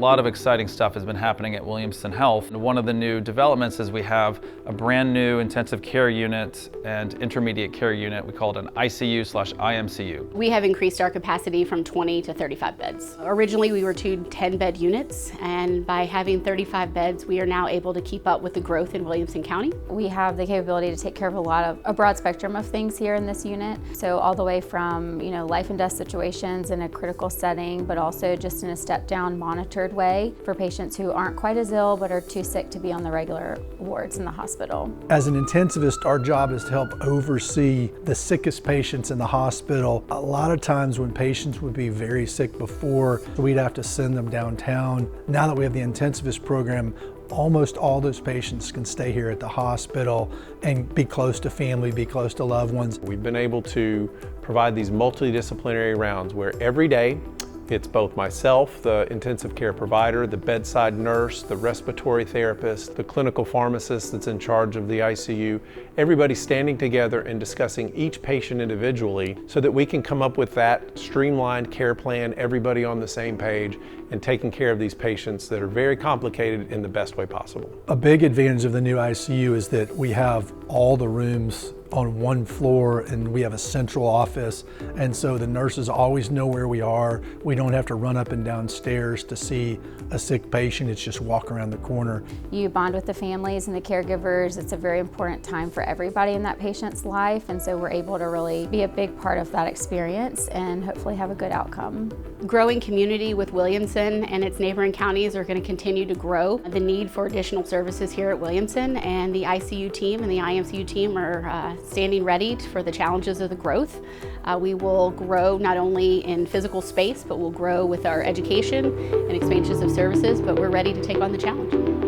lot of exciting stuff has been happening at Williamson Health. And one of the new developments is we have a brand new intensive care unit and intermediate care unit. We call it an ICU/IMCU. We have increased our capacity from 20 to 35 beds. Originally we were 2 10-bed units, and by having 35 beds we are now able to keep up with the growth in Williamson County. We have the capability to take care of a broad spectrum of things here in this unit. So all the way from life and death situations in a critical setting, but also just in a step-down monitored way for patients who aren't quite as ill but are too sick to be on the regular wards in the hospital. As an intensivist, our job is to help oversee the sickest patients in the hospital. A lot of times when patients would be very sick before, we'd have to send them downtown. Now that we have the intensivist program, almost all those patients can stay here at the hospital and be close to family, be close to loved ones. We've been able to provide these multidisciplinary rounds where every day it's both myself, the intensive care provider, the bedside nurse, the respiratory therapist, the clinical pharmacist that's in charge of the ICU, everybody standing together and discussing each patient individually so that we can come up with that streamlined care plan, everybody on the same page, and taking care of these patients that are very complicated in the best way possible. A big advantage of the new ICU is that we have all the rooms on one floor and we have a central office, and so the nurses always know where we are. We don't have to run up and down stairs to see a sick patient. It's just walk around the corner. You bond with the families and the caregivers. It's a very important time for everybody in that patient's life, and so we're able to really be a big part of that experience and hopefully have a good outcome. Growing community with Williamson and its neighboring counties are going to continue to grow. The need for additional services here at Williamson, and the ICU team and the IMCU team are standing ready for the challenges of the growth. We will grow not only in physical space, but we'll grow with our education and expansions of services, but we're ready to take on the challenge.